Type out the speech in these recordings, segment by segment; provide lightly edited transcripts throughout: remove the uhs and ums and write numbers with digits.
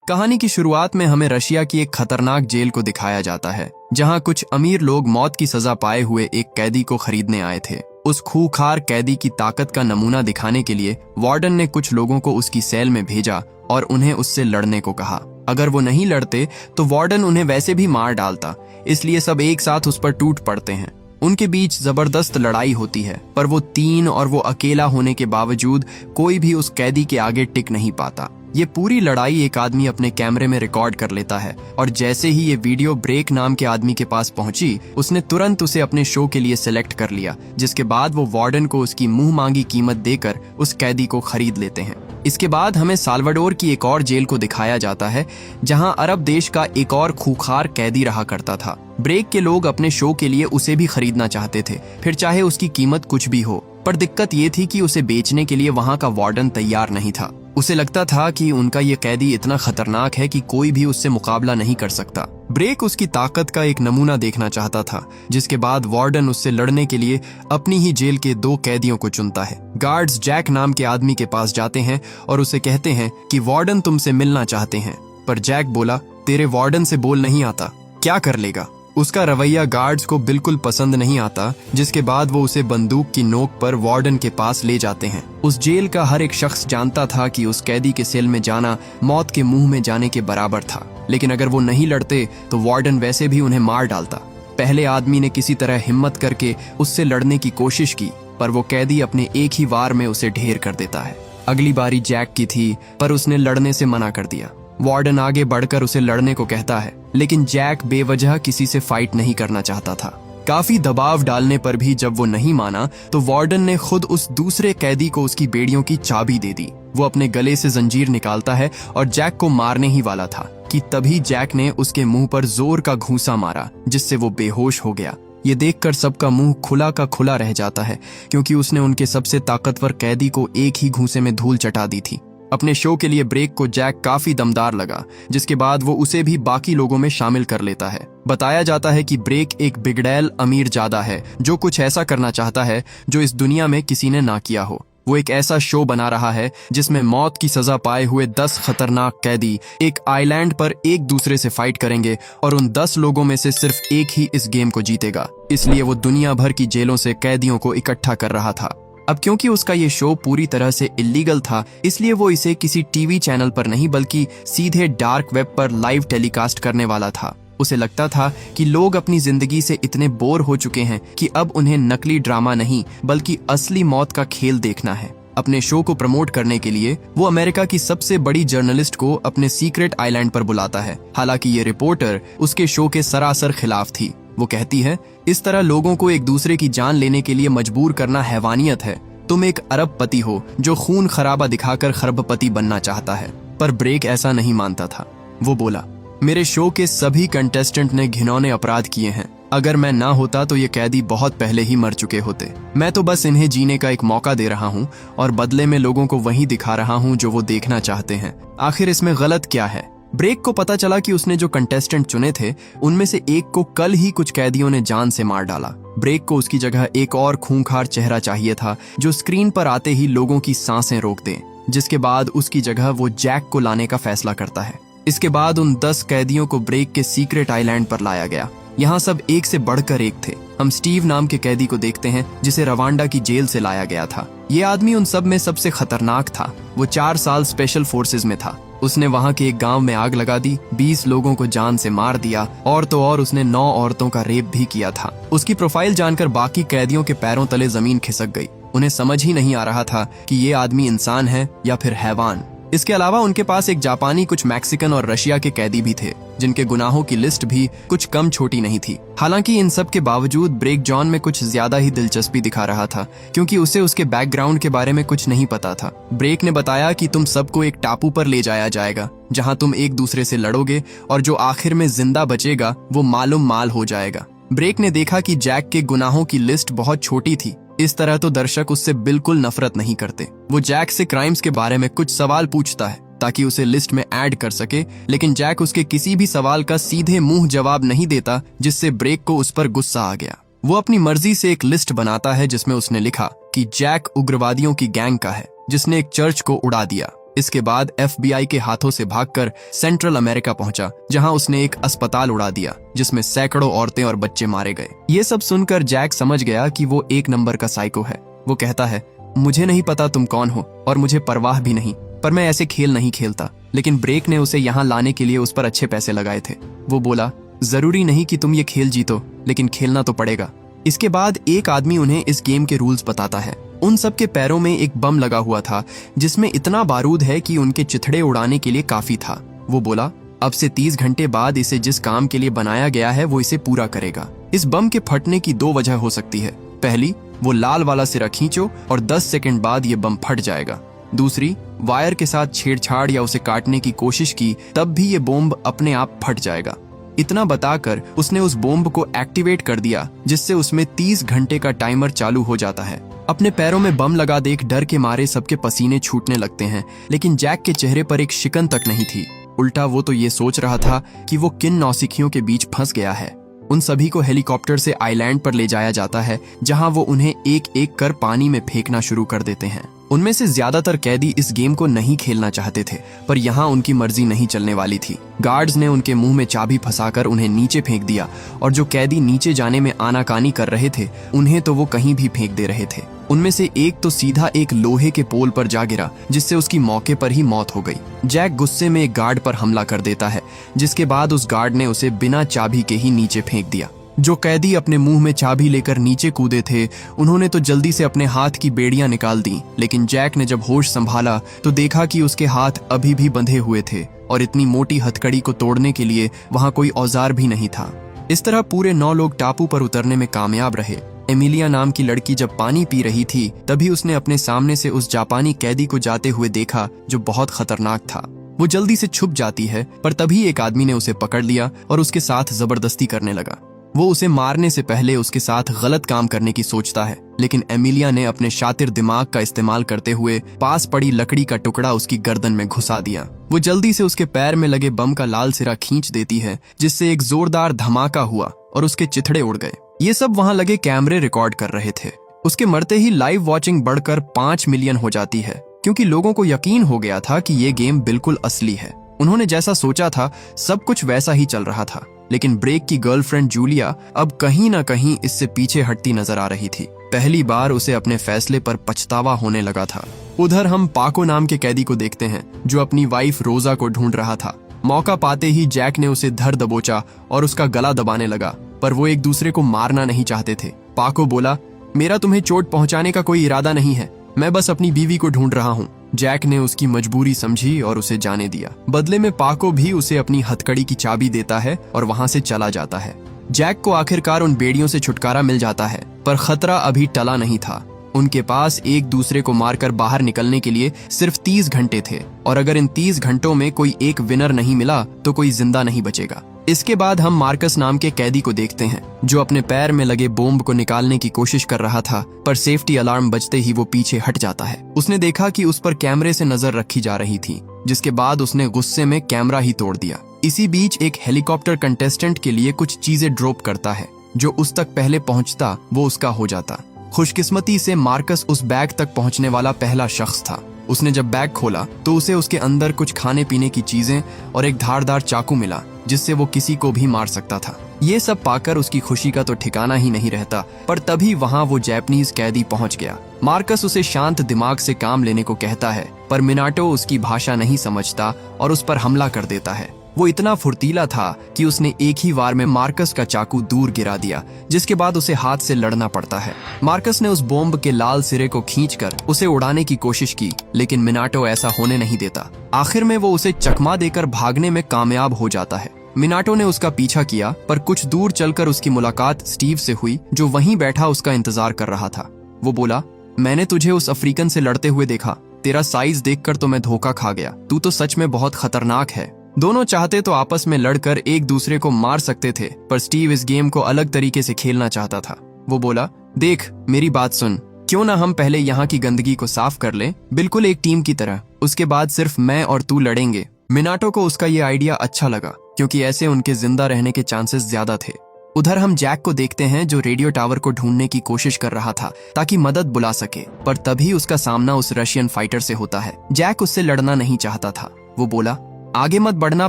कहानी की शुरुआत में हमें रशिया की एक खतरनाक जेल को दिखाया जाता है, जहां कुछ अमीर लोग मौत की सजा पाए हुए एक कैदी को खरीदने आए थे। उस खूंखार कैदी की ताकत का नमूना दिखाने के लिए वार्डन ने कुछ लोगों को उसकी सेल में भेजा और उन्हें उससे लड़ने को कहा। अगर वो नहीं लड़ते तो वार्डन उन्हें वैसे भी मार डालता, इसलिए सब एक साथ उस पर टूट पड़ते हैं। उनके बीच जबरदस्त लड़ाई होती है, पर वो तीन और वो अकेला होने के बावजूद कोई भी उस कैदी के आगे टिक नहीं पाता। ये पूरी लड़ाई एक आदमी अपने कैमरे में रिकॉर्ड कर लेता है और जैसे ही ये वीडियो ब्रेक नाम के आदमी के पास पहुंची, उसने तुरंत उसे अपने शो के लिए सिलेक्ट कर लिया, जिसके बाद वो वार्डन को उसकी मुंह मांगी कीमत देकर उस कैदी को खरीद लेते हैं। इसके बाद हमें साल्वाडोर की एक और जेल को दिखाया जाता है, जहां अरब देश का एक और खूंखार कैदी रहा करता था। ब्रेक के लोग अपने शो के लिए उसे भी खरीदना चाहते थे, फिर चाहे उसकी कीमत कुछ भी हो। पर दिक्कत ये थी कि उसे बेचने के लिए वहां का वार्डन तैयार नहीं था। उसे लगता था कि उनका ये कैदी इतना खतरनाक है कि कोई भी उससे मुकाबला नहीं कर सकता। ब्रेक उसकी ताकत का एक नमूना देखना चाहता था, जिसके बाद वार्डन उससे लड़ने के लिए अपनी ही जेल के दो कैदियों को चुनता है। गार्ड्स जैक नाम के आदमी के पास जाते हैं और उसे कहते हैं कि वार्डन तुमसे मिलना चाहते हैं। पर जैक बोला, तेरे वार्डन से बोल नहीं आता, क्या कर लेगा। उसका रवैया गार्ड्स को बिल्कुल पसंद नहीं आता, जिसके बाद वो उसे बंदूक की नोक पर वार्डन के पास ले जाते हैं। उस जेल का हर एक शख्स जानता था कि उस कैदी के सेल में जाना मौत के मुंह में जाने के बराबर था, लेकिन अगर वो नहीं लड़ते तो वार्डन वैसे भी उन्हें मार डालता। पहले आदमी ने किसी तरह हिम्मत करके उससे लड़ने की कोशिश की, पर वो कैदी अपने एक ही वार में उसे ढेर कर देता है। अगली बारी जैक की थी, पर उसने लड़ने से मना कर दिया। वार्डन आगे बढ़कर उसे लड़ने को कहता है, लेकिन जैक बेवजह किसी से फाइट नहीं करना चाहता था। काफी दबाव डालने पर भी जब वो नहीं माना तो वार्डन ने खुद उस दूसरे कैदी को उसकी बेड़ियों की चाबी दे दी। वो अपने गले से जंजीर निकालता है और जैक को मारने ही वाला था कि तभी जैक ने उसके मुंह पर जोर का घूंसा मारा, जिससे वो बेहोश हो गया। ये देखकर सबका मुंह खुला का खुला रह जाता है, क्योंकि उसने उनके सबसे ताकतवर कैदी को एक ही घूंसे में धूल चटा दी थी। अपने शो के लिए ब्रेक को जैक काफी दमदार लगा, जिसके बाद वो उसे भी बाकी लोगों में शामिल कर लेता है। बताया जाता है कि ब्रेक एक बिगड़ैल अमीर जादा है, जो कुछ ऐसा करना चाहता है जो इस दुनिया में किसी ने ना किया हो। वो एक ऐसा शो बना रहा है जिसमें मौत की सजा पाए हुए 10 खतरनाक कैदी एक आइलैंड पर एक दूसरे से फाइट करेंगे और उन 10 लोगों में से सिर्फ एक ही इस गेम को जीतेगा। इसलिए वो दुनिया भर की जेलों से कैदियों को इकट्ठा कर रहा था। अब क्योंकि उसका ये शो पूरी तरह से इलीगल था, इसलिए वो इसे किसी टीवी चैनल पर नहीं बल्कि सीधे डार्क वेब पर लाइव टेलीकास्ट करने वाला था। उसे लगता था कि लोग अपनी जिंदगी से इतने बोर हो चुके हैं कि अब उन्हें नकली ड्रामा नहीं बल्कि असली मौत का खेल देखना है। अपने शो को प्रमोट करने के लिए वो अमेरिका की सबसे बड़ी जर्नलिस्ट को अपने सीक्रेट आइलैंड पर बुलाता है। हालांकि ये रिपोर्टर उसके शो के सरासर खिलाफ थी। वो कहती है, इस तरह लोगों को एक दूसरे की जान लेने के लिए मजबूर करना हैवानियत है। तुम एक अरबपति हो जो खून खराबा दिखाकर खरबपति बनना चाहता है। पर ब्रेक ऐसा नहीं मानता था। वो बोला, मेरे शो के सभी कंटेस्टेंट ने घिनौने अपराध किए हैं। अगर मैं ना होता तो ये कैदी बहुत पहले ही मर चुके होते। मैं तो बस इन्हें जीने का एक मौका दे रहा हूँ और बदले में लोगों को वही दिखा रहा हूँ जो वो देखना चाहते हैं। आखिर इसमें गलत क्या है। ब्रेक को पता चला कि उसने जो कंटेस्टेंट चुने थे उनमें से एक को कल ही कुछ कैदियों ने जान से मार डाला। ब्रेक को उसकी जगह एक और खूंखार चेहरा चाहिए था जो स्क्रीन पर आते ही लोगों की सांसें रोक दे, जिसके बाद उसकी जगह वो जैक को लाने का फैसला करता है। इसके बाद उन 10 कैदियों को ब्रेक के सीक्रेट आइलैंड पर लाया गया। यहाँ सब एक से बढ़कर एक थे। हम स्टीव नाम के कैदी को देखते हैं, जिसे रवांडा की जेल से लाया गया था। ये आदमी उन सब में सबसे खतरनाक था। वो 4 साल स्पेशल फोर्सेज में था। उसने वहां के एक गांव में आग लगा दी, 20 लोगों को जान से मार दिया और तो और उसने 9 औरतों का रेप भी किया था। उसकी प्रोफाइल जानकर बाकी कैदियों के पैरों तले जमीन खिसक गई। उन्हें समझ ही नहीं आ रहा था कि ये आदमी इंसान है या फिर हैवान। इसके अलावा उनके पास एक जापानी, कुछ मैक्सिकन और रशिया के कैदी भी थे, जिनके गुनाहों की लिस्ट भी कुछ कम छोटी नहीं थी। हालांकि इन सब के बावजूद ब्रेक जॉन में कुछ ज्यादा ही दिलचस्पी दिखा रहा था, क्योंकि उसे उसके बैकग्राउंड के बारे में कुछ नहीं पता था। ब्रेक ने बताया कि तुम सबको एक टापू पर ले जाया जाएगा, जहां तुम एक दूसरे से लड़ोगे और जो आखिर में जिंदा बचेगा वो मालूम माल हो जाएगा। ब्रेक ने देखा कि जैक के गुनाहों की लिस्ट बहुत छोटी थी। इस तरह तो दर्शक उससे बिल्कुल नफरत नहीं करते। वो जैक से क्राइम्स के बारे में कुछ सवाल पूछता है ताकि उसे लिस्ट में ऐड कर सके, लेकिन जैक उसके किसी भी सवाल का सीधे मुंह जवाब नहीं देता, जिससे ब्रेक को उस पर गुस्सा आ गया। वो अपनी मर्जी से एक लिस्ट बनाता है जिसमें उसने लिखा कि जैक उग्रवादियों की गैंग का है जिसने एक चर्च को उड़ा दिया। इसके बाद FBI के हाथों से भागकर सेंट्रल अमेरिका पहुंचा, जहां उसने एक अस्पताल उड़ा दिया जिसमें सैकड़ों औरतें और बच्चे मारे गए। ये सब सुनकर जैक समझ गया कि वो एक नंबर का साइको है। वो कहता है, मुझे नहीं पता तुम कौन हो और मुझे परवाह भी नहीं, पर मैं ऐसे खेल नहीं खेलता। लेकिन ब्रेक ने उसे यहाँ लाने के लिए उस पर अच्छे पैसे लगाए थे। वो बोला, जरूरी नहीं कि तुम ये खेल जीतो, लेकिन खेलना तो पड़ेगा। इसके बाद एक आदमी उन्हें इस गेम के रूल्स बताता है। उन सब के पैरों में एक बम लगा हुआ था जिसमें इतना बारूद है कि उनके चिथड़े उड़ाने के लिए काफी था। वो बोला, अब से 30 घंटे बाद इसे जिस काम के लिए बनाया गया है वो इसे पूरा करेगा। इस बम के फटने की 2 वजह हो सकती है। पहली, वो लाल वाला सिरा खींचो और 10 सेकंड बाद ये बम फट जाएगा। दूसरी, वायर के साथ छेड़छाड़ या उसे काटने की कोशिश की तब भी ये बॉम्ब अपने आप फट जाएगा। इतना बताकर उसने उस बॉम्ब को एक्टिवेट कर दिया, जिससे उसमें 30 घंटे का टाइमर चालू हो जाता है। अपने पैरों में बम लगा देख डर के मारे सबके पसीने छूटने लगते हैं, लेकिन जैक के चेहरे पर एक शिकन तक नहीं थी। उल्टा वो तो ये सोच रहा था कि वो किन नौसिखियों के बीच फंस गया है। उन सभी को हेलीकॉप्टर से आइलैंड पर ले जाया जाता है, जहां वो उन्हें एक एक कर पानी में फेंकना शुरू कर देते हैं। उनमें से ज्यादातर कैदी इस गेम को नहीं खेलना चाहते थे, पर यहाँ उनकी मर्जी नहीं चलने वाली थी। गार्ड्स ने उनके मुंह में चाबी फंसाकर उन्हें नीचे फेंक दिया, और जो कैदी नीचे जाने में आनाकानी कर रहे थे उन्हें तो वो कहीं भी फेंक दे रहे थे। उनमें से एक तो सीधा एक लोहे के पोल पर जा गिरा, जिससे उसकी मौके पर ही मौत हो गई। जैक गुस्से में एक गार्ड पर हमला कर देता है, जिसके बाद उस गार्ड ने उसे बिना चाबी के ही नीचे फेंक दिया। जो कैदी अपने मुंह में चाबी लेकर नीचे कूदे थे, उन्होंने तो जल्दी से अपने हाथ की बेड़ियां निकाल दी, लेकिन जैक ने जब होश संभाला तो देखा कि उसके हाथ अभी भी बंधे हुए थे और इतनी मोटी हथकड़ी को तोड़ने के लिए वहां कोई औजार भी नहीं था। इस तरह पूरे 9 लोग टापू पर उतरने में कामयाब रहे। एमिलिया नाम की लड़की जब पानी पी रही थी, तभी उसने अपने सामने से उस जापानी कैदी को जाते हुए देखा जो बहुत खतरनाक था। वो जल्दी से छुप जाती है, पर तभी एक आदमी ने उसे पकड़ लिया और उसके साथ जबरदस्ती करने लगा। वो उसे मारने से पहले उसके साथ गलत काम करने की सोचता है, लेकिन एमिलिया ने अपने शातिर दिमाग का इस्तेमाल करते हुए पास पड़ी लकड़ी का टुकड़ा उसकी गर्दन में घुसा दिया। वो जल्दी से उसके पैर में लगे बम का लाल सिरा खींच देती है, जिससे एक जोरदार धमाका हुआ और उसके चिथड़े उड़ गए। ये सब वहां लगे कैमरे रिकॉर्ड कर रहे थे। उसके मरते ही लाइव वॉचिंग बढ़कर 5 मिलियन हो जाती है, क्योंकि लोगों को यकीन हो गया था कि ये गेम बिल्कुल असली है। उन्होंने जैसा सोचा था सब कुछ वैसा ही चल रहा था। लेकिन ब्रेक की गर्लफ्रेंड जूलिया अब कहीं ना कहीं इससे पीछे हटती नजर आ रही थी। पहली बार उसे अपने फैसले पर पछतावा होने लगा था। उधर हम पाको नाम के कैदी को देखते हैं, जो अपनी वाइफ रोजा को ढूंढ रहा था। मौका पाते ही जैक ने उसे धर दबोचा और उसका गला दबाने लगा, पर वो एक दूसरे को मारना नहीं चाहते थे। पाको बोला, मेरा तुम्हें चोट पहुंचाने का कोई इरादा नहीं है, मैं बस अपनी बीवी को ढूंढ रहा हूँ। जैक ने उसकी मजबूरी समझी और उसे जाने दिया। बदले में पाको भी उसे अपनी हथकड़ी की चाबी देता है और वहां से चला जाता है। जैक को आखिरकार उन बेड़ियों से छुटकारा मिल जाता है, पर खतरा अभी टला नहीं था। उनके पास एक दूसरे को मारकर बाहर निकलने के लिए सिर्फ 30 घंटे थे, और अगर इन 30 घंटों में कोई एक विनर नहीं मिला तो कोई जिंदा नहीं बचेगा। इसके बाद हम मार्कस नाम के कैदी को देखते हैं, जो अपने पैर में लगे बॉम्ब को निकालने की कोशिश कर रहा था, पर सेफ्टी अलार्म बजते ही वो पीछे हट जाता है। उसने देखा कि उस पर कैमरे से नजर रखी जा रही थी, जिसके बाद उसने गुस्से में कैमरा ही तोड़ दिया। इसी बीच एक हेलीकॉप्टर कंटेस्टेंट के लिए कुछ चीजें ड्रॉप करता है। जो उस तक पहले पहुंचता वो उसका हो जाता। खुशकिस्मती से मार्कस उस बैग तक पहुंचने वाला पहला शख्स था। उसने जब बैग खोला तो उसे उसके अंदर कुछ खाने पीने की चीजें और एक धारदार चाकू मिला, जिससे वो किसी को भी मार सकता था। ये सब पाकर उसकी खुशी का तो ठिकाना ही नहीं रहता, पर तभी वहां वो जापानीज कैदी पहुंच गया। मार्कस उसे शांत दिमाग से काम लेने को कहता है, पर मिनाटो उसकी भाषा नहीं समझता और उस पर हमला कर देता है। वो इतना फुर्तीला था कि उसने एक ही वार में मार्कस का चाकू दूर गिरा दिया, जिसके बाद उसे हाथ से लड़ना पड़ता है। मार्कस ने उस बॉम्ब के लाल सिरे को खींचकर उसे उड़ाने की कोशिश की, लेकिन मिनाटो ऐसा होने नहीं देता। आखिर में वो उसे चकमा देकर भागने में कामयाब हो जाता है। मिनाटो ने उसका पीछा किया, पर कुछ दूर चलकर उसकी मुलाकात स्टीव से हुई, जो वहीं बैठा उसका इंतजार कर रहा था। वो बोला, मैंने तुझे उस अफ्रीकन से लड़ते हुए देखा, तेरा साइज देखकर तो मैं धोखा खा गया, तू तो सच में बहुत खतरनाक है। दोनों चाहते तो आपस में लड़कर एक दूसरे को मार सकते थे, पर स्टीव इस गेम को अलग तरीके से खेलना चाहता था। वो बोला, देख मेरी बात सुन, क्यों ना हम पहले यहाँ की गंदगी को साफ कर लें, बिल्कुल एक टीम की तरह। उसके बाद सिर्फ मैं और तू लड़ेंगे। मिनाटो को उसका ये आइडिया अच्छा लगा, क्योंकि ऐसे उनके जिंदा रहने के चांसेस ज्यादा थे। उधर हम जैक को देखते हैं जो रेडियो टावर को ढूंढने की कोशिश कर रहा था ताकि मदद बुला सके, पर तभी उसका सामना उस रशियन फाइटर से होता है। जैक उससे लड़ना नहीं चाहता था। वो बोला, आगे मत बढ़ना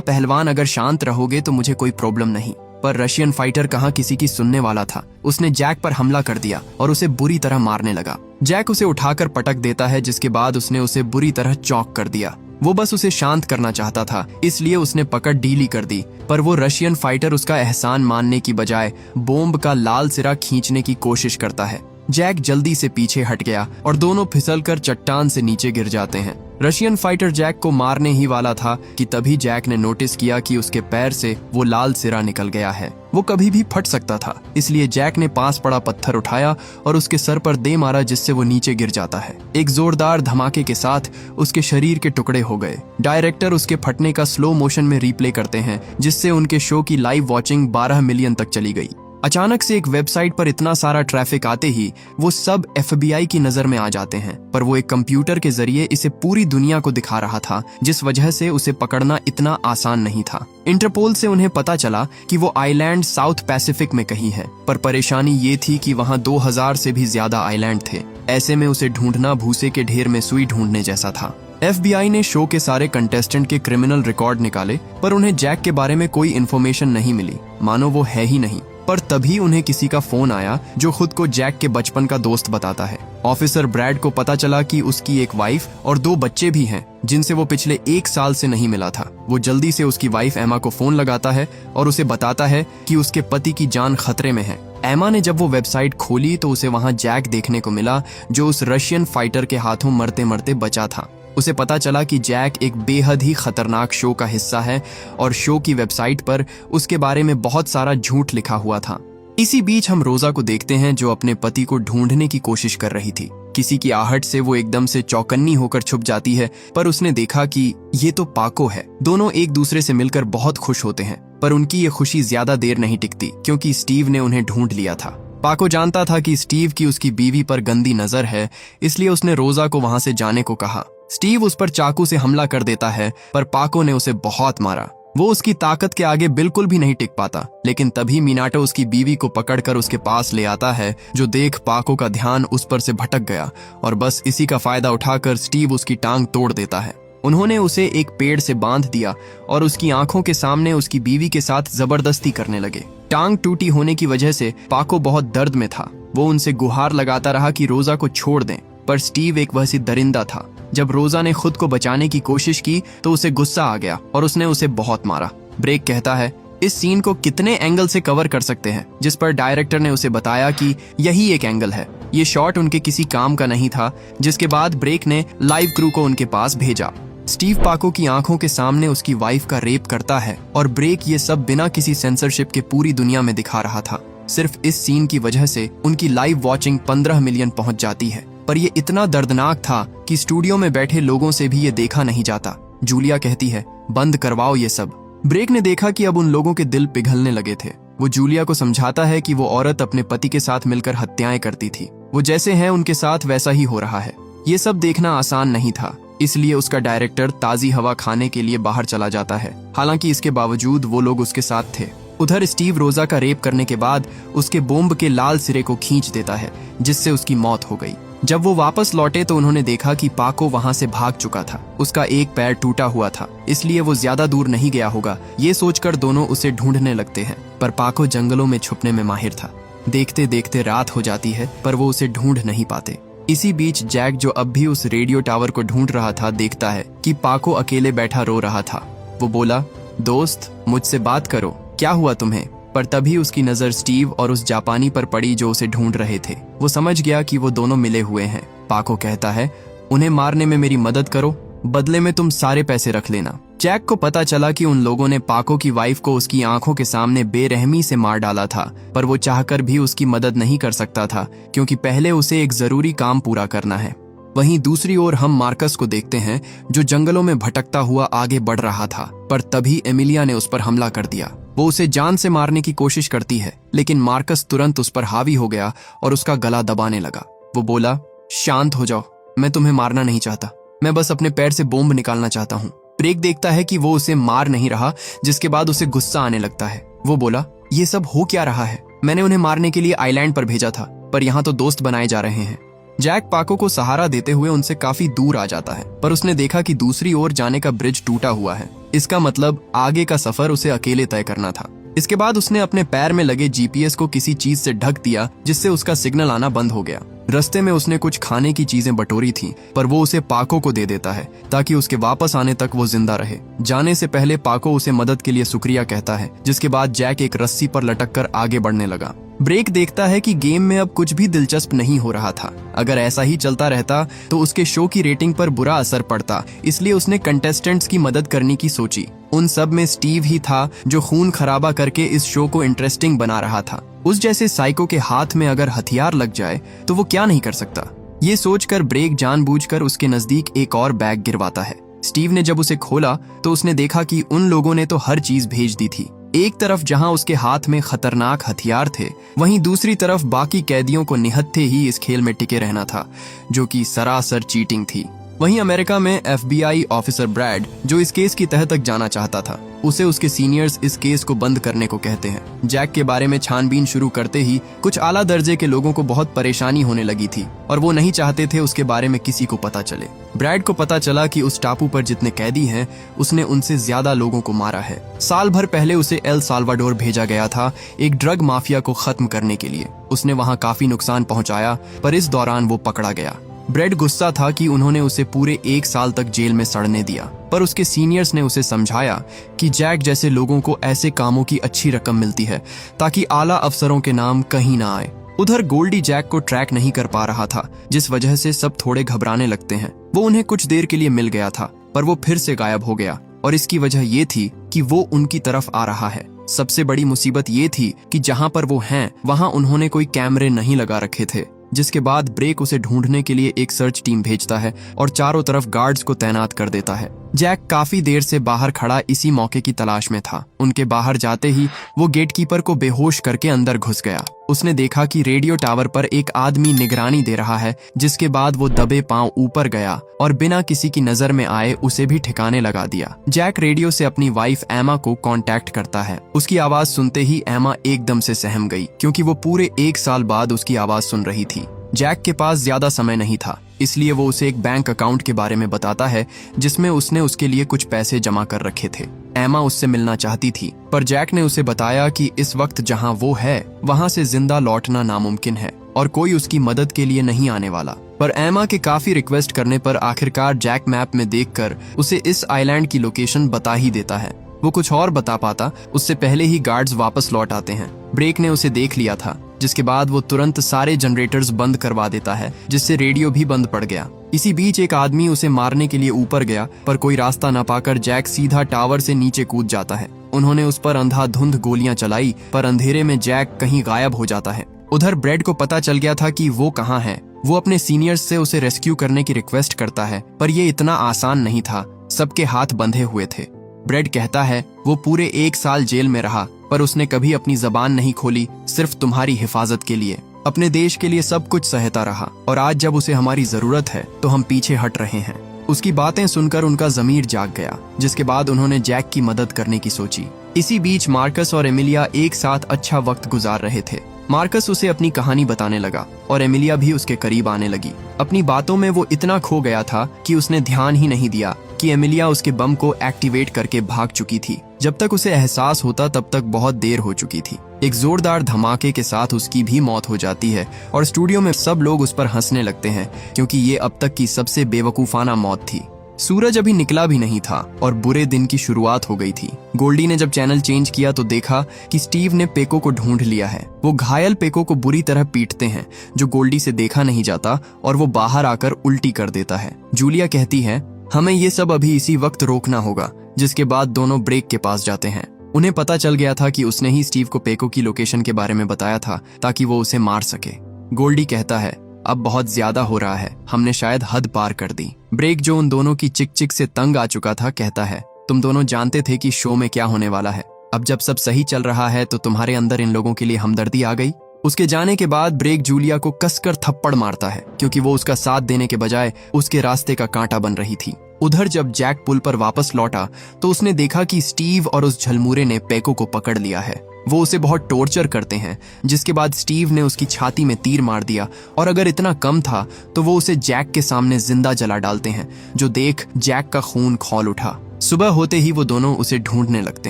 पहलवान, अगर शांत रहोगे तो मुझे कोई प्रॉब्लम नहीं। पर रशियन फाइटर कहाँ किसी की सुनने वाला था। उसने जैक पर हमला कर दिया और उसे बुरी तरह मारने लगा। जैक उसे उठाकर पटक देता है, जिसके बाद उसने उसे बुरी तरह चौंक कर दिया। वो बस उसे शांत करना चाहता था, इसलिए उसने पकड़ ढीली कर दी, पर वो रशियन फाइटर उसका एहसान मानने की बजाय बॉम्ब का लाल सिरा खींचने की कोशिश करता है। जैक जल्दी से पीछे हट गया और दोनों फिसलकर चट्टान से नीचे गिर जाते हैं। रशियन फाइटर जैक को मारने ही वाला था कि तभी जैक ने नोटिस किया कि उसके पैर से वो लाल सिरा निकल गया है। वो कभी भी फट सकता था, इसलिए जैक ने पास पड़ा पत्थर उठाया और उसके सर पर दे मारा, जिससे वो नीचे गिर जाता है। एक जोरदार धमाके के साथ उसके शरीर के टुकड़े हो गए। डायरेक्टर उसके फटने का स्लो मोशन में रिप्ले करते हैं, जिससे उनके शो की लाइव वॉचिंग 12 मिलियन तक चली गई। अचानक से एक वेबसाइट पर इतना सारा ट्रैफिक आते ही वो सब FBI की नजर में आ जाते हैं, पर वो एक कंप्यूटर के जरिए इसे पूरी दुनिया को दिखा रहा था, जिस वजह से उसे पकड़ना इतना आसान नहीं था। इंटरपोल से उन्हें पता चला कि वो आइलैंड साउथ पैसिफिक में कहीं है, पर परेशानी ये थी कि वहाँ 2000 से भी ज्यादा आइलैंड थे। ऐसे में उसे ढूंढना भूसे के ढेर में सुई ढूंढने जैसा था। FBI ने शो के सारे कंटेस्टेंट के क्रिमिनल रिकॉर्ड निकाले, पर उन्हें जैक के बारे में कोई इन्फॉर्मेशन नहीं मिली, मानो वो है ही नहीं। पर तभी उन्हें किसी का फोन आया जो खुद को जैक के बचपन का दोस्त बताता है। ऑफिसर ब्रैड को पता चला कि उसकी एक वाइफ और 2 बच्चे भी हैं, जिनसे वो पिछले 1 साल से नहीं मिला था। वो जल्दी से उसकी वाइफ एमा को फोन लगाता है और उसे बताता है कि उसके पति की जान खतरे में है। एमा ने जब वो वेबसाइट खोली तो उसे वहां जैक देखने को मिला, जो उस रशियन फाइटर के हाथों मरते मरते बचा था। उसे पता चला कि जैक एक बेहद ही खतरनाक शो का हिस्सा है और शो की वेबसाइट पर उसके बारे में बहुत सारा झूठ लिखा हुआ था। इसी बीच हम रोजा को देखते हैं जो अपने पति को ढूंढने की कोशिश कर रही थी। किसी की आहट से वो एकदम से चौकन्नी होकर छुप जाती है, पर उसने देखा कि ये तो पाको है। दोनों एक दूसरे से मिलकर बहुत खुश होते हैं, पर उनकी ये खुशी ज्यादा देर नहीं टिकती, क्योंकि स्टीव ने उन्हें ढूंढ लिया था। पाको जानता था कि स्टीव की उसकी बीवी पर गंदी नजर है, इसलिए उसने रोजा को वहां से जाने को कहा। स्टीव उस पर चाकू से हमला कर देता है, पर पाको ने उसे बहुत मारा। वो उसकी ताकत के आगे बिल्कुल भी नहीं टिक पाता, लेकिन तभी मिनाटो उसकी बीवी को पकड़कर उसके पास ले आता है, जो देख पाको का ध्यान उस पर से भटक गया और बस इसी का फायदा उठाकर स्टीव उसकी टांग तोड़ देता है। उन्होंने उसे एक पेड़ से बांध दिया और उसकी आंखों के सामने उसकी बीवी के साथ जबरदस्ती करने लगे। टांग टूटी होने की वजह से पाको बहुत दर्द में था। वो उनसे गुहार लगाता रहा कि रोजा को छोड़ दें, पर स्टीव एक वैसी दरिंदा था। जब रोजा ने खुद को बचाने की कोशिश की तो उसे गुस्सा आ गया और उसने उसे बहुत मारा। ब्रेक कहता है, इस सीन को कितने एंगल से कवर कर सकते हैं, जिस पर डायरेक्टर ने उसे बताया कि यही एक एंगल है। ये शॉट उनके किसी काम का नहीं था, जिसके बाद ब्रेक ने लाइव क्रू को उनके पास भेजा। स्टीव पाको की आंखों के सामने उसकी वाइफ का रेप करता है और ब्रेक ये सब बिना किसी सेंसरशिप के पूरी दुनिया में दिखा रहा था। सिर्फ इस सीन की वजह से उनकी लाइव वॉचिंग 15 मिलियन पहुंच जाती है, पर ये इतना दर्दनाक था कि स्टूडियो में बैठे लोगों से भी ये देखा नहीं जाता। जूलिया कहती है, बंद करवाओ ये सब। ब्रेक ने देखा कि अब उन लोगों के दिल पिघलने लगे थे। वो जूलिया को समझाता है कि वो औरत अपने पति के साथ मिलकर हत्याएं करती थी। वो जैसे हैं उनके साथ वैसा ही हो रहा है। ये सब देखना आसान नहीं था, इसलिए उसका डायरेक्टर ताजी हवा खाने के लिए बाहर चला जाता है। हालांकि इसके बावजूद वो लोग उसके साथ थे। उधर स्टीव रोजा का रेप करने के बाद उसके बॉम्ब के लाल सिरे को खींच देता है, जिससे उसकी मौत हो गई। जब वो वापस लौटे तो उन्होंने देखा कि पाको वहां से भाग चुका था। उसका एक पैर टूटा हुआ था, इसलिए वो ज्यादा दूर नहीं गया होगा। ये सोचकर दोनों उसे ढूंढने लगते हैं, पर पाको जंगलों में छुपने में माहिर था। देखते देखते रात हो जाती है, पर वो उसे ढूंढ नहीं पाते। इसी बीच जैक, जो अब भी उस रेडियो टावर को ढूंढ रहा था, देखता है कि पाको अकेले बैठा रो रहा था। वो बोला, दोस्त मुझसे बात करो, क्या हुआ तुम्हें? पर तभी उसकी नजर स्टीव और उस जापानी पर पड़ी जो उसे ढूंढ रहे थे। वो समझ गया कि वो दोनों मिले हुए हैं। पाको कहता है, उन्हें मारने में मेरी मदद करो, बदले में तुम सारे पैसे रख लेना। जैक को पता चला कि उन लोगों ने पाको की वाइफ को उसकी आंखों के सामने बेरहमी से मार डाला था, पर वो चाहकर भी उसकी मदद नहीं कर सकता था, क्योंकि पहले उसे एक जरूरी काम पूरा करना है। वहीं दूसरी ओर हम मार्कस को देखते हैं, जो जंगलों में भटकता हुआ आगे बढ़ रहा था, पर तभी एमिलिया ने उस पर हमला कर दिया। वो उसे जान से मारने की कोशिश करती है, लेकिन मार्कस तुरंत उस पर हावी हो गया और उसका गला दबाने लगा। वो बोला, शांत हो जाओ, मैं तुम्हें मारना नहीं चाहता, मैं बस अपने पैर से बॉम्ब निकालना चाहता हूँ। ब्रेक देखता है कि वो उसे मार नहीं रहा, जिसके बाद उसे गुस्सा आने लगता है। वो बोला, ये सब हो क्या रहा है? मैंने उन्हें मारने के लिए आइलैंड पर भेजा था, पर यहाँ तो दोस्त बनाए जा रहे हैं। जैक पाको को सहारा देते हुए उनसे काफी दूर आ जाता है, पर उसने देखा कि दूसरी ओर जाने का ब्रिज टूटा हुआ है। इसका मतलब आगे का सफर उसे अकेले तय करना था। इसके बाद उसने अपने पैर में लगे जीपीएस को किसी चीज से ढक दिया, जिससे उसका सिग्नल आना बंद हो गया। रास्ते में उसने कुछ खाने की चीजें बटोरी थी, पर वो उसे पाको को दे देता है ताकि उसके वापस आने तक वो जिंदा रहे। जाने से पहले पाको उसे मदद के लिए शुक्रिया कहता है, जिसके बाद जैक एक रस्सी पर लटक कर आगे बढ़ने लगा। ब्रेक देखता है कि गेम में अब कुछ भी दिलचस्प नहीं हो रहा था। अगर ऐसा ही चलता रहता तो उसके शो की रेटिंग पर बुरा असर पड़ता, इसलिए उसने कंटेस्टेंट्स की मदद करने की सोची। उन सब में स्टीव ही था जो खून खराबा करके इस शो को इंटरेस्टिंग बना रहा था। उस जैसे साइको के हाथ में अगर हथियार लग जाए तो वो क्या नहीं कर सकता। ये सोचकर ब्रेक जानबूझकर उसके नजदीक एक और बैग गिरवाता है। स्टीव ने जब उसे खोला तो उसने देखा कि उन लोगों ने तो हर चीज भेज दी थी। एक तरफ जहां उसके हाथ में खतरनाक हथियार थे, वहीं दूसरी तरफ बाकी कैदियों को निहत्थे ही इस खेल में टिके रहना था, जो कि सरासर चीटिंग थी। वहीं अमेरिका में एफबीआई ऑफिसर ब्रैड, जो इस केस की तह तक जाना चाहता था, उसे उसके सीनियर्स इस केस को बंद करने को कहते हैं। जैक के बारे में छानबीन शुरू करते ही कुछ आला दर्जे के लोगों को बहुत परेशानी होने लगी थी और वो नहीं चाहते थे उसके बारे में किसी को पता चले। ब्रैड को पता चला कि उस टापू पर जितने कैदी हैं, उसने उनसे ज्यादा लोगों को मारा है। साल भर पहले उसे एल साल्वाडोर भेजा गया था एक ड्रग माफिया को खत्म करने के लिए। उसने वहां काफी नुकसान पहुंचाया, पर इस दौरान वो पकड़ा गया। ब्रेड गुस्सा था कि उन्होंने उसे पूरे 1 साल तक जेल में सड़ने दिया, पर उसके सीनियर्स ने उसे समझाया कि जैक जैसे लोगों को ऐसे कामों की अच्छी रकम मिलती है ताकि आला अफसरों के नाम कहीं ना आए। उधर गोल्डी जैक को ट्रैक नहीं कर पा रहा था, जिस वजह से सब थोड़े घबराने लगते हैं। वो उन्हें कुछ देर के लिए मिल गया था, पर वो फिर से गायब हो गया और इसकी वजह ये थी कि वो उनकी तरफ आ रहा है। सबसे बड़ी मुसीबत ये थी कि जहां पर वो हैं, वहां उन्होंने कोई कैमरे नहीं लगा रखे थे। जिसके बाद ब्रेक उसे ढूंढने के लिए एक सर्च टीम भेजता है और चारों तरफ गार्ड्स को तैनात कर देता है। जैक काफी देर से बाहर खड़ा इसी मौके की तलाश में था। उनके बाहर जाते ही वो गेटकीपर को बेहोश करके अंदर घुस गया। उसने देखा कि रेडियो टावर पर एक आदमी निगरानी दे रहा है, जिसके बाद वो दबे पांव ऊपर गया और बिना किसी की नजर में आए उसे भी ठिकाने लगा दिया। जैक रेडियो से अपनी वाइफ एमा को कांटेक्ट करता है। उसकी आवाज सुनते ही एमा एकदम से सहम गई, क्योंकि वो पूरे 1 साल बाद उसकी आवाज सुन रही थी। जैक के पास ज्यादा समय नहीं था, इसलिए वो उसे एक बैंक अकाउंट के बारे में बताता है जिसमें उसने उसके लिए कुछ पैसे जमा कर रखे थे। एमा उससे मिलना चाहती थी, पर जैक ने उसे बताया कि इस वक्त जहां वो है वहां से जिंदा लौटना नामुमकिन है और कोई उसकी मदद के लिए नहीं आने वाला। पर एमा के काफी रिक्वेस्ट करने पर आखिरकार जैक मैप में देखकर उसे इस आइलैंड की लोकेशन बता ही देता है। वो कुछ और बता पाता उससे पहले ही गार्ड्स वापस लौट आते हैं। ब्रेक ने उसे देख लिया था, जिसके बाद वो तुरंत सारे जनरेटर्स बंद करवा देता है, जिससे रेडियो भी बंद पड़ गया। इसी बीच एक आदमी उसे मारने के लिए ऊपर गया, पर कोई रास्ता न पाकर जैक सीधा टावर से नीचे कूद जाता है। उन्होंने उस पर अंधाधुंध गोलियां चलाई, पर अंधेरे में जैक कहीं गायब हो जाता है। उधर ब्रेड को पता चल गया था कि वो कहाँ है। वो अपने सीनियर्स से उसे रेस्क्यू करने की रिक्वेस्ट करता है, पर ये इतना आसान नहीं था। सबके हाथ बंधे हुए थे। ब्रेड कहता है वो पूरे 1 साल जेल में रहा, पर उसने कभी अपनी जबान नहीं खोली, सिर्फ तुम्हारी हिफाजत के लिए। अपने देश के लिए सब कुछ सहता रहा, और आज जब उसे हमारी जरूरत है तो हम पीछे हट रहे हैं। उसकी बातें सुनकर उनका जमीर जाग गया, जिसके बाद उन्होंने जैक की मदद करने की सोची। इसी बीच मार्कस और एमिलिया एक साथ अच्छा वक्त गुजार रहे थे। मार्कस उसे अपनी कहानी बताने लगा और एमिलिया भी उसके करीब आने लगी। अपनी बातों में वो इतना खो गया था कि उसने ध्यान ही नहीं दिया कि एमिलिया उसके बम को एक्टिवेट करके भाग चुकी थी। जब तक उसे एहसास होता तब तक बहुत देर हो चुकी थी। एक जोरदार धमाके के साथ उसकी भी मौत हो जाती है और स्टूडियो में सब लोग उस पर हंसने लगते हैं, क्योंकि ये अब तक की सबसे बेवकूफाना मौत थी। सूरज अभी निकला भी नहीं था और बुरे दिन की शुरुआत हो गई थी। गोल्डी ने जब चैनल चेंज किया तो देखा कि स्टीव ने पेको को ढूंढ लिया है। वो घायल पेको को बुरी तरह पीटते हैं, जो गोल्डी से देखा नहीं जाता, और वो बाहर आकर उल्टी कर देता है। जूलिया कहती है हमें ये सब अभी इसी वक्त रोकना होगा, जिसके बाद दोनों ब्रेक के पास जाते हैं। उन्हें पता चल गया था कि उसने ही स्टीव को पेको की लोकेशन के बारे में बताया था ताकि वो उसे मार सके। गोल्डी कहता है अब बहुत ज्यादा हो रहा है, हमने शायद हद पार कर दी। ब्रेक, जो उन दोनों की चिक चिक से तंग आ चुका था, कहता है तुम दोनों जानते थे कि शो में क्या होने वाला है। अब जब सब सही चल रहा है तो तुम्हारे अंदर इन लोगों के लिए हमदर्दी आ गई। उसके जाने के बाद ब्रेक जूलिया को कसकर थप्पड़ मारता है, क्योंकि वो उसका साथ देने के बजाय उसके रास्ते का कांटा बन रही थी। उधर जब जैक पुल पर वापस लौटा तो उसने देखा कि स्टीव और उस झलमूरे ने पेको को पकड़ लिया है। वो उसे बहुत टॉर्चर करते हैं, जिसके बाद स्टीव ने उसकी छाती में तीर मार दिया और अगर इतना कम था तो वो उसे जैक के सामने जिंदा जला डालते हैं, जो देख जैक का खून खौल उठा। सुबह होते ही वो दोनों उसे ढूंढने लगते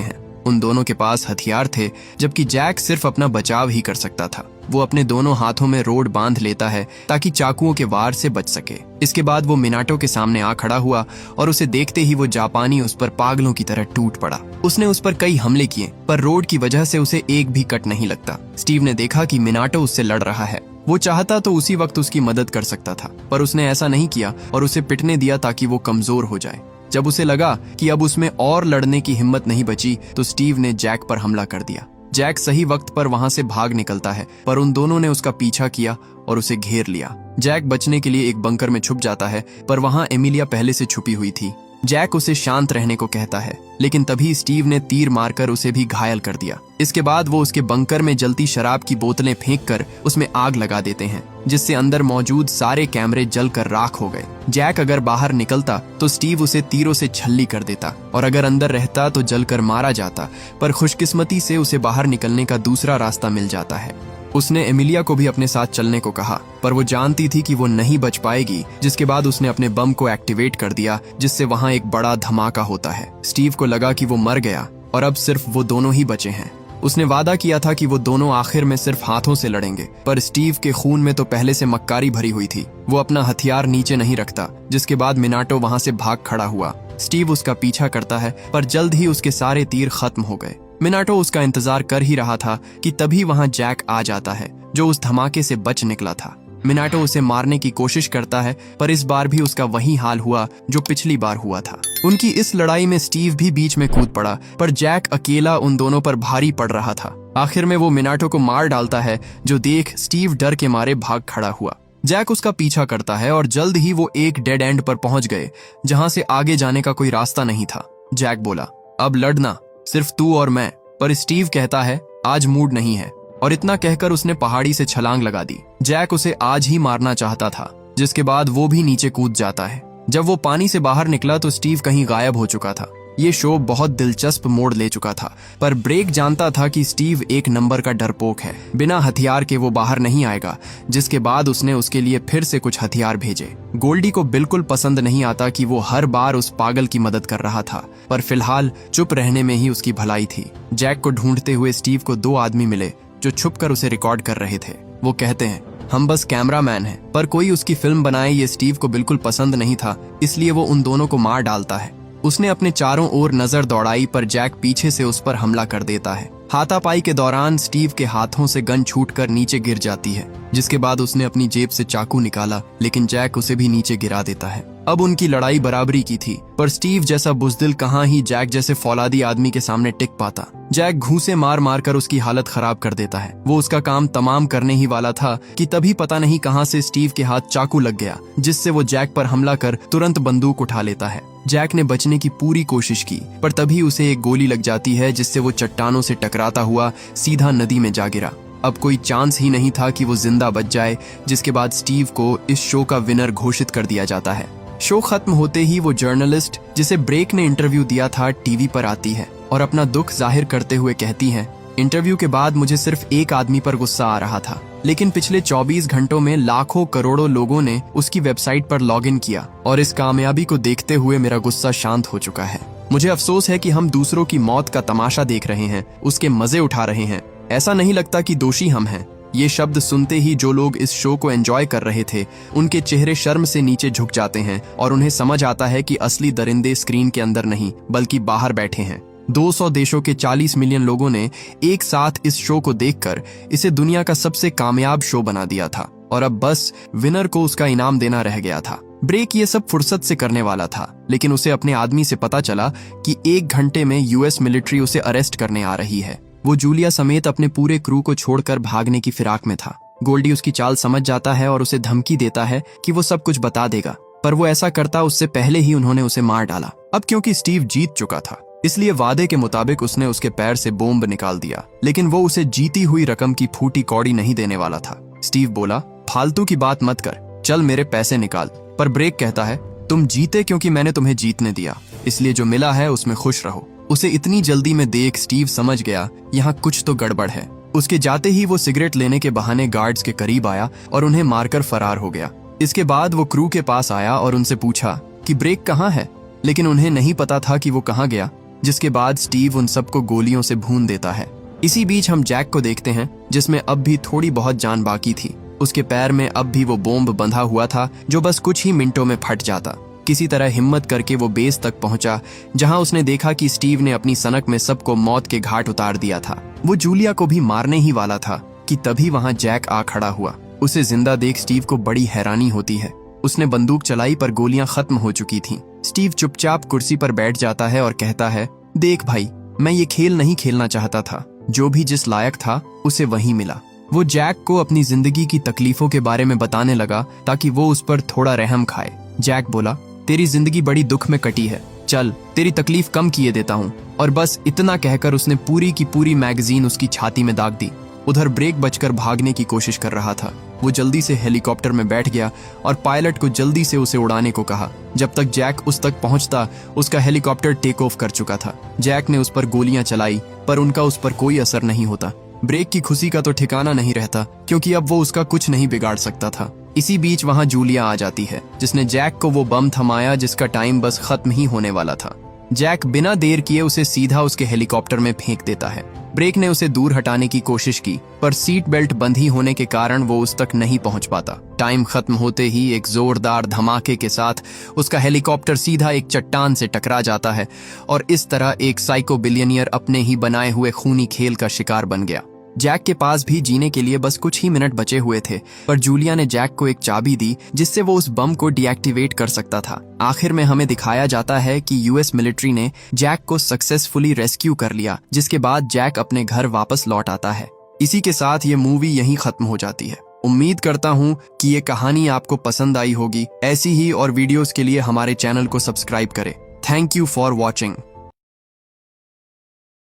हैं। उन दोनों के पास हथियार थे, जबकि जैक सिर्फ अपना बचाव ही कर सकता था। वो अपने दोनों हाथों में रोड बांध लेता है ताकि चाकुओं के वार से बच सके। इसके बाद वो मिनाटो के सामने आ खड़ा हुआ और उसे देखते ही वो जापानी उस पर पागलों की तरह टूट पड़ा। उसने उस पर कई हमले किए, पर रोड की वजह से उसे एक भी कट नहीं लगता। स्टीव ने देखा कि मिनाटो उससे लड़ रहा है। वो चाहता तो उसी वक्त उसकी मदद कर सकता था, पर उसने ऐसा नहीं किया और उसे पिटने दिया ताकि वो कमजोर हो जाए। जब उसे लगा कि अब उसमें और लड़ने की हिम्मत नहीं बची तो स्टीव ने जैक पर हमला कर दिया। जैक सही वक्त पर वहां से भाग निकलता है, पर उन दोनों ने उसका पीछा किया और उसे घेर लिया। जैक बचने के लिए एक बंकर में छुप जाता है, पर वहां एमिलिया पहले से छुपी हुई थी। जैक उसे शांत रहने को कहता है, लेकिन तभी स्टीव ने तीर मारकर उसे भी घायल कर दिया। इसके बाद वो उसके बंकर में जलती शराब की बोतलें फेंककर उसमें आग लगा देते हैं, जिससे अंदर मौजूद सारे कैमरे जलकर राख हो गए। जैक अगर बाहर निकलता तो स्टीव उसे तीरों से छल्ली कर देता और अगर अंदर रहता तो जलकर मारा जाता, पर खुशकिस्मती से उसे बाहर निकलने का दूसरा रास्ता मिल जाता है। उसने एमिलिया को भी अपने साथ चलने को कहा, पर वो जानती थी कि वो नहीं बच पाएगी, जिसके बाद उसने अपने बम को एक्टिवेट कर दिया, जिससे वहां एक बड़ा धमाका होता है। स्टीव को लगा कि वो मर गया और अब सिर्फ वो दोनों ही बचे हैं। उसने वादा किया था कि वो दोनों आखिर में सिर्फ हाथों से लड़ेंगे, पर स्टीव के खून में तो पहले से मक्कारी भरी हुई थी। वो अपना हथियार नीचे नहीं रखता, जिसके बाद मिनाटो वहां से भाग खड़ा हुआ। स्टीव उसका पीछा करता है, पर जल्द ही उसके सारे तीर खत्म हो गए। मिनाटो उसका इंतजार कर ही रहा था कि तभी वहां जैक आ जाता है, जो उस धमाके से बच निकला था। मिनाटो उसे मारने की कोशिश करता है, पर इस बार भी उसका वही हाल हुआ जो पिछली बार हुआ था। उनकी इस लड़ाई में स्टीव भी बीच में कूद पड़ा, पर जैक अकेला उन दोनों पर भारी पड़ रहा था। आखिर में वो मिनाटो को मार डालता है, जो देख स्टीव डर के मारे भाग खड़ा हुआ। जैक उसका पीछा करता है और जल्द ही वो एक डेड एंड पर पहुंच गए, जहां से आगे जाने का कोई रास्ता नहीं था। जैक बोला, अब लड़ना सिर्फ तू और मैं, पर स्टीव कहता है आज मूड नहीं है, और इतना कहकर उसने पहाड़ी से छलांग लगा दी। जैक उसे आज ही मारना चाहता था, जिसके बाद वो भी नीचे कूद जाता है। जब वो पानी से बाहर निकला तो स्टीव कहीं गायब हो चुका था। ये शो बहुत दिलचस्प मोड़ ले चुका था, पर ब्रेक जानता था कि स्टीव एक नंबर का डरपोक है। बिना हथियार के वो बाहर नहीं आएगा, जिसके बाद उसने उसके लिए फिर से कुछ हथियार भेजे। गोल्डी को बिल्कुल पसंद नहीं आता कि वो हर बार उस पागल की मदद कर रहा था, पर फिलहाल चुप रहने में ही उसकी भलाई थी। जैक को ढूंढते हुए स्टीव को दो आदमी मिले, जो छुपकर उसे रिकॉर्ड कर रहे थे। वो कहते हैं, हम बस कैमरामैन हैं, पर कोई उसकी फिल्म बनाए ये स्टीव को बिल्कुल पसंद नहीं था, इसलिए वो उन दोनों को मार डालता है। उसने अपने चारों ओर नजर दौड़ाई, पर जैक पीछे से उस पर हमला कर देता है। हाथापाई के दौरान स्टीव के हाथों से गन छूटकर नीचे गिर जाती है, जिसके बाद उसने अपनी जेब से चाकू निकाला, लेकिन जैक उसे भी नीचे गिरा देता है। अब उनकी लड़ाई बराबरी की थी, पर स्टीव जैसा बुजदिल कहाँ ही जैक जैसे फौलादी आदमी के सामने टिक पाता। जैक घूंसे मार मार कर उसकी हालत खराब कर देता है। वो उसका काम तमाम करने ही वाला था कि तभी पता नहीं कहां से स्टीव के हाथ चाकू लग गया, जिससे वो जैक पर हमला कर तुरंत बंदूक उठा लेता है। जैक ने बचने की पूरी कोशिश की, पर तभी उसे एक गोली लग जाती है, जिससे वो चट्टानों से टकराता हुआ सीधा नदी में जा गिरा। अब कोई चांस ही नहीं था कि वो जिंदा बच जाए, जिसके बाद स्टीव को इस शो का विनर घोषित कर दिया जाता है। शो खत्म होते ही वो जर्नलिस्ट जिसे ब्रेक ने इंटरव्यू दिया था टीवी पर आती है और अपना दुख जाहिर करते हुए कहती है, इंटरव्यू के बाद मुझे सिर्फ एक आदमी पर गुस्सा आ रहा था, लेकिन पिछले 24 घंटों में लाखों करोड़ों लोगों ने उसकी वेबसाइट पर लॉगिन किया और इस कामयाबी को देखते हुए मेरा गुस्सा शांत हो चुका है। मुझे अफसोस है कि हम दूसरों की मौत का तमाशा देख रहे हैं, उसके मजे उठा रहे हैं। ऐसा नहीं लगता कि दोषी हम हैं। ये शब्द सुनते ही जो लोग इस शो को एंजॉय कर रहे थे, उनके चेहरे शर्म से नीचे झुक जाते हैं और उन्हें समझ आता है कि असली दरिंदे स्क्रीन के अंदर नहीं बल्कि बाहर बैठे हैं। 200 देशों के 40 मिलियन लोगों ने एक साथ इस शो को देखकर इसे दुनिया का सबसे कामयाब शो बना दिया था और अब बस विनर को उसका इनाम देना रह गया था। ब्रेक ये सब फुर्सत से करने वाला था, लेकिन उसे अपने आदमी से पता चला कि 1 घंटे में यूएस मिलिट्री उसे अरेस्ट करने आ रही है। वो जूलिया समेत अपने पूरे क्रू को छोड़कर भागने की फिराक में था। गोल्डी उसकी चाल समझ जाता है और उसे धमकी देता है कि वो सब कुछ बता देगा, पर वो ऐसा करता उससे पहले ही उन्होंने उसे मार डाला। अब क्योंकि स्टीव जीत चुका था, इसलिए वादे के मुताबिक उसने उसके पैर से बॉम्ब निकाल दिया, लेकिन वो उसे जीती हुई रकम की फूटी कौड़ी नहीं देने वाला था। स्टीव बोला, फालतू की बात मत कर, चल मेरे पैसे निकाल। पर ब्रेक कहता है, तुम जीते क्योंकि मैंने तुम्हें जीतने दिया, इसलिए जो मिला है उसमें खुश रहो। उसे इतनी जल्दी में देख स्टीव समझ गया यहाँ कुछ तो गड़बड़ है। उसके जाते ही वो सिगरेट लेने के बहाने गार्ड्स के करीब आया और उन्हें मारकर फरार हो गया। इसके बाद वो क्रू के पास आया और उनसे पूछा कि ब्रेक कहाँ है, लेकिन उन्हें नहीं पता था कि वो कहाँ गया, जिसके बाद स्टीव उन सबको गोलियों से भून देता है। इसी बीच हम जैक को देखते हैं, जिसमें अब भी थोड़ी बहुत जान बाकी थी। उसके पैर में अब भी वो बॉम्ब बंधा हुआ था जो बस कुछ ही मिनटों में फट जाता। किसी तरह हिम्मत करके वो बेस तक पहुंचा, जहां उसने देखा कि स्टीव ने अपनी सनक में सबको मौत के घाट उतार दिया था। वो जूलिया को भी मारने ही वाला था कि तभी वहां जैक आ खड़ा हुआ। उसे जिंदा देख स्टीव को बड़ी हैरानी होती है। उसने बंदूक चलाई पर गोलियां खत्म हो चुकी थीं। स्टीव चुपचाप कुर्सी पर बैठ जाता है और कहता है, देख भाई, मैं ये खेल नहीं खेलना चाहता था। जो भी जिस लायक था उसे वही मिला। वो जैक को अपनी जिंदगी की तकलीफों के बारे में बताने लगा ताकि वो उस पर थोड़ा रहम खाए। जैक बोला, तेरी जिंदगी बड़ी दुख में कटी है, चल तेरी तकलीफ कम किए देता हूँ। और बस इतना कहकर उसने पूरी की पूरी मैगजीन उसकी छाती में दाग दी। उधर ब्रेक बचकर भागने की कोशिश कर रहा था। वो जल्दी से हेलीकॉप्टर में बैठ गया और पायलट को जल्दी से उसे उड़ाने को कहा। जब तक जैक उस तक पहुंचता, उसका हेलीकॉप्टर टेक ऑफ कर चुका था। जैक ने उस पर गोलियां चलाई पर उनका उस पर कोई असर नहीं होता। ब्रेक की खुशी का तो ठिकाना नहीं रहता, क्योंकि अब वो उसका कुछ नहीं बिगाड़ सकता था। इसी बीच वहां जूलिया आ जाती है, जिसने जैक को वो बम थमाया जिसका टाइम बस खत्म ही होने वाला था। जैक बिना देर किए उसे सीधा उसके हेलीकॉप्टर में फेंक देता है। ब्रेक ने उसे दूर हटाने की कोशिश की, पर सीट बेल्ट बंधी होने के कारण वो उस तक नहीं पहुंच पाता। टाइम खत्म होते ही एक जोरदार धमाके के साथ उसका हेलीकॉप्टर सीधा एक चट्टान से टकरा जाता है और इस तरह एक साइको बिलियनियर अपने ही बनाए हुए खूनी खेल का शिकार बन गया। जैक के पास भी जीने के लिए बस कुछ ही मिनट बचे हुए थे, पर जूलिया ने जैक को एक चाबी दी जिससे वो उस बम को डीएक्टिवेट कर सकता था। आखिर में हमें दिखाया जाता है कि यूएस मिलिट्री ने जैक को सक्सेसफुली रेस्क्यू कर लिया, जिसके बाद जैक अपने घर वापस लौट आता है। इसी के साथ ये मूवी यहीं खत्म हो जाती है। उम्मीद करता हूँ कि ये कहानी आपको पसंद आई होगी। ऐसी ही और वीडियोस के लिए हमारे चैनल को सब्सक्राइब करें। Thank you for watching.